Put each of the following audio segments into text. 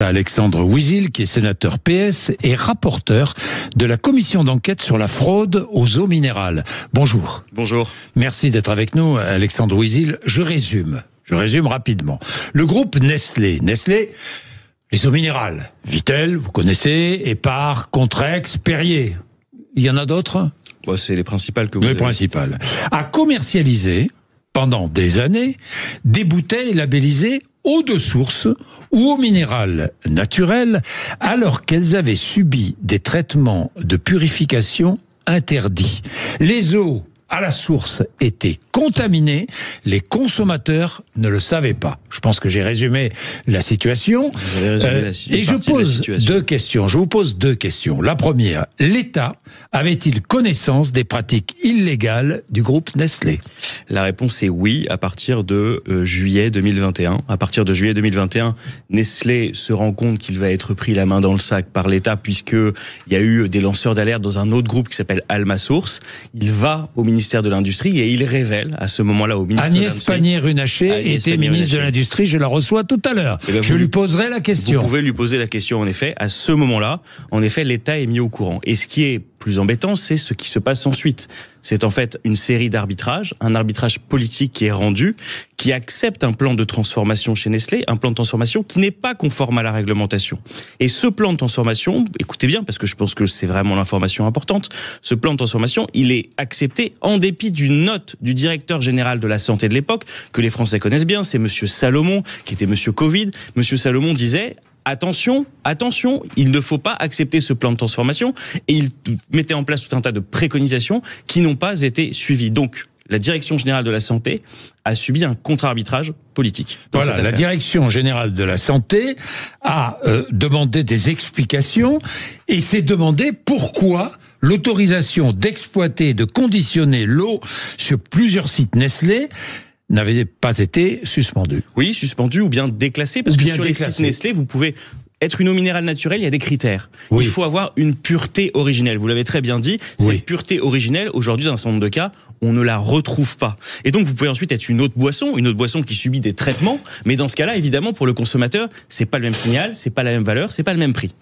Alexandre Ouizil, qui est sénateur PS et rapporteur de la commission d'enquête sur la fraude aux eaux minérales. Bonjour. Bonjour. Merci d'être avec nous, Alexandre Ouizil. Je résume rapidement. Le groupe Nestlé, les eaux minérales, Vittel, vous connaissez, Épar, Contrex, Perrier. Il y en a d'autres ? C'est les principales que vous avez. Les principales. A commercialisé, pendant des années, des bouteilles labellisées eau de source ou eau minérale naturelle, alors qu'elles avaient subi des traitements de purification interdits. Les eaux à la source étaient contaminées, les consommateurs ne le savaient pas. Je pense que j'ai résumé la situation. Vous avez résumé et je vous pose deux questions. La première, l'État avait-il connaissance des pratiques illégales du groupe Nestlé ? La réponse est oui, à partir de juillet 2021. À partir de juillet 2021, Nestlé se rend compte qu'il va être pris la main dans le sac par l'État, puisqu'il y a eu des lanceurs d'alerte dans un autre groupe qui s'appelle Alma Source. Il va au ministère de l'Industrie et il révèle à ce moment-là au ministère de l'Industrie. Agnès Pannier-Runacher était ministre de l'Industrie, je la reçois tout à l'heure. Je lui poserai la question. Vous pouvez lui poser la question, en effet. À ce moment-là, en effet, l'État est mis au courant. Et ce qui est plus embêtant, c'est ce qui se passe ensuite. C'est en fait une série d'arbitrages, un arbitrage politique qui est rendu, qui accepte un plan de transformation chez Nestlé, un plan de transformation qui n'est pas conforme à la réglementation. Et ce plan de transformation, écoutez bien, parce que je pense que c'est vraiment l'information importante, ce plan de transformation, il est accepté en dépit d'une note du directeur général de la santé de l'époque, que les Français connaissent bien, c'est Monsieur Salomon, qui était Monsieur Covid. Monsieur Salomon disait: attention, il ne faut pas accepter ce plan de transformation, et il mettait en place tout un tas de préconisations qui n'ont pas été suivies. Donc, la Direction générale de la santé a subi un contre-arbitrage politique. Voilà, la Direction générale de la santé a demandé des explications et s'est demandé pourquoi l'autorisation d'exploiter, de conditionner l'eau sur plusieurs sites Nestlé n'avait pas été suspendue. Oui, suspendue ou bien déclassée, parce que sur les sites Nestlé, vous pouvez être une eau minérale naturelle, il y a des critères. Oui. Il faut avoir une pureté originelle. Vous l'avez très bien dit. Cette pureté originelle, aujourd'hui, dans un certain nombre de cas, on ne la retrouve pas. Et donc, vous pouvez ensuite être une autre boisson qui subit des traitements. Mais dans ce cas-là, évidemment, pour le consommateur, c'est pas le même signal, c'est pas la même valeur, c'est pas le même prix.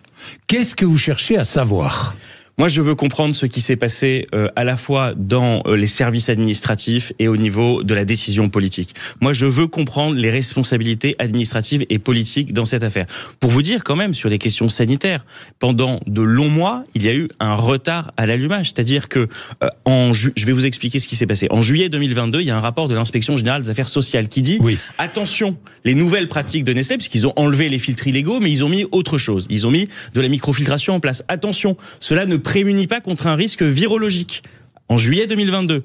Qu'est-ce que vous cherchez à savoir ? Moi, je veux comprendre ce qui s'est passé à la fois dans les services administratifs et au niveau de la décision politique. Moi, je veux comprendre les responsabilités administratives et politiques dans cette affaire. Pour vous dire quand même, sur les questions sanitaires, pendant de longs mois, il y a eu un retard à l'allumage. C'est-à-dire que, je vais vous expliquer ce qui s'est passé. En juillet 2022, il y a un rapport de l'Inspection générale des affaires sociales qui dit attention, les nouvelles pratiques de Nestlé, puisqu'ils ont enlevé les filtres illégaux, mais ils ont mis autre chose. Ils ont mis de la microfiltration en place. Attention, cela ne prémunit pas contre un risque virologique. En juillet 2022,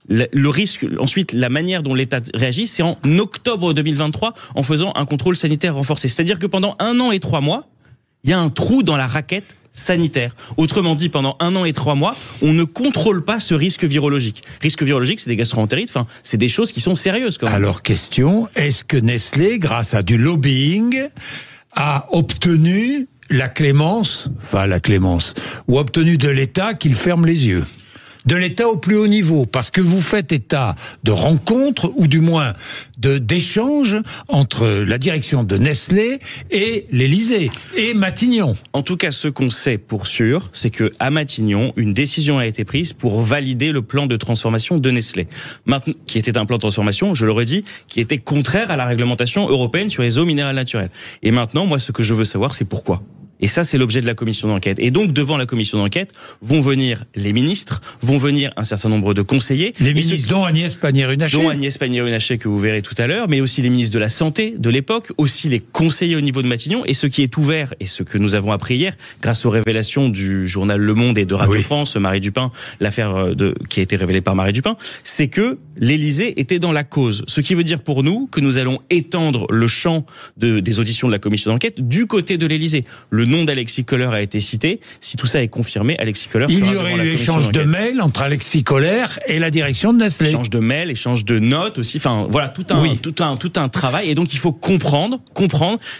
le risque, ensuite, la manière dont l'État réagit, c'est en octobre 2023, en faisant un contrôle sanitaire renforcé. C'est-à-dire que pendant 1 an et 3 mois, il y a un trou dans la raquette sanitaire. Autrement dit, pendant 1 an et 3 mois, on ne contrôle pas ce risque virologique. Risque virologique, c'est des gastroentérites, c'est des choses qui sont sérieuses quand même. Alors, question, est-ce que Nestlé, grâce à du lobbying, a obtenu ou obtenu de l'État qu'il ferme les yeux? De l'État au plus haut niveau, parce que vous faites état de rencontres, ou du moins d'échanges entre la direction de Nestlé et l'Élysée, et Matignon. En tout cas, ce qu'on sait pour sûr, c'est que à Matignon, une décision a été prise pour valider le plan de transformation de Nestlé. Maintenant, qui était un plan de transformation, je le redis, qui était contraire à la réglementation européenne sur les eaux minérales naturelles. Et maintenant, moi, ce que je veux savoir, c'est pourquoi. Et ça, c'est l'objet de la commission d'enquête. Et donc, devant la commission d'enquête, vont venir les ministres, vont venir un certain nombre de conseillers. Les ministres, dont Agnès Pannier-Runacher. Dont Agnès Pannier-Runacher, que vous verrez tout à l'heure, mais aussi les ministres de la Santé de l'époque, aussi les conseillers au niveau de Matignon. Et ce qui est ouvert, et ce que nous avons appris hier, grâce aux révélations du journal Le Monde et de Radio France, Marie Dupin, l'affaire qui a été révélée par Marie Dupin, c'est que l'Élysée était dans la cause. Ce qui veut dire pour nous que nous allons étendre le champ des auditions de la commission d'enquête du côté de l'Élysée. Le nom d'Alexis Kohler a été cité. Si tout ça est confirmé, Alexis Kohler sera devant la commission d'enquête. Il y aurait eu échange de mails entre Alexis Kohler et la direction de Nestlé. Échange de mails, échange de notes aussi. Voilà, tout un travail. Et donc, il faut comprendre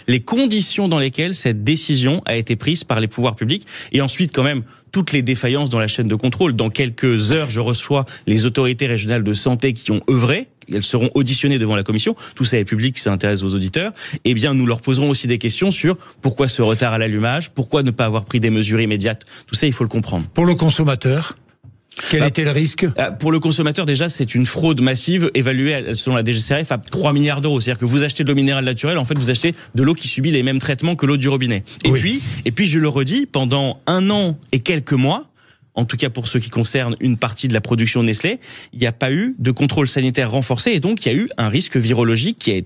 les conditions dans lesquelles cette décision a été prise par les pouvoirs publics. Et ensuite, quand même, toutes les défaillances dans la chaîne de contrôle. Dans quelques heures, je reçois les autorités régionales de santé qui ont œuvré elles seront auditionnées devant la commission, tout ça est public, ça intéresse aux auditeurs, eh bien nous leur poserons aussi des questions sur pourquoi ce retard à l'allumage, pourquoi ne pas avoir pris des mesures immédiates, tout ça il faut le comprendre. Pour le consommateur, quel était le risque? Pour le consommateur, déjà, c'est une fraude massive évaluée selon la DGCCRF à 3 milliards d'euros. C'est-à-dire que vous achetez de l'eau minérale naturelle, en fait, vous achetez de l'eau qui subit les mêmes traitements que l'eau du robinet. Et puis, je le redis, pendant 1 an et quelques mois, en tout cas pour ce qui concerne une partie de la production Nestlé, il n'y a pas eu de contrôle sanitaire renforcé et donc il y a eu un risque virologique qui a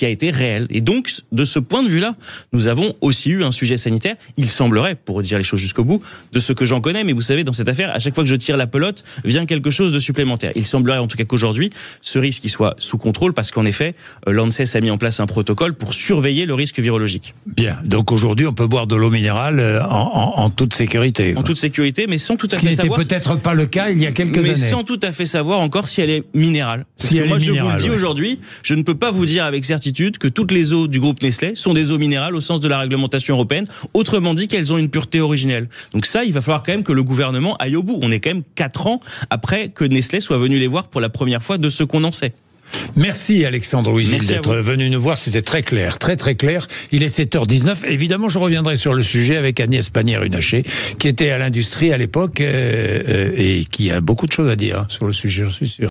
été réel. Et donc de ce point de vue-là, nous avons aussi eu un sujet sanitaire. Il semblerait, pour dire les choses jusqu'au bout, de ce que j'en connais, mais vous savez, dans cette affaire, à chaque fois que je tire la pelote, vient quelque chose de supplémentaire. Il semblerait en tout cas qu'aujourd'hui, ce risque il soit sous contrôle parce qu'en effet, l'ANSES a mis en place un protocole pour surveiller le risque virologique. Bien, donc aujourd'hui, on peut boire de l'eau minérale en toute sécurité. En toute sécurité, mais sans tout à fait savoir. Ce qui n'était peut-être pas le cas il y a quelques années. Mais sans tout à fait savoir encore si elle est minérale. Parce que moi, je vous le dis aujourd'hui, je ne peux pas vous dire avec certitude que toutes les eaux du groupe Nestlé sont des eaux minérales au sens de la réglementation européenne. Autrement dit, qu'elles ont une pureté originelle. Donc ça, il va falloir quand même que le gouvernement aille au bout. On est quand même 4 ans après que Nestlé soit venu les voir pour la première fois de ce qu'on en sait. Merci Alexandre Ouizil d'être venu nous voir, c'était très clair, très très clair. Il est 7h19, évidemment je reviendrai sur le sujet avec Agnès Pannier-Runacher, qui était à l'industrie à l'époque et qui a beaucoup de choses à dire sur le sujet, je suis sûr.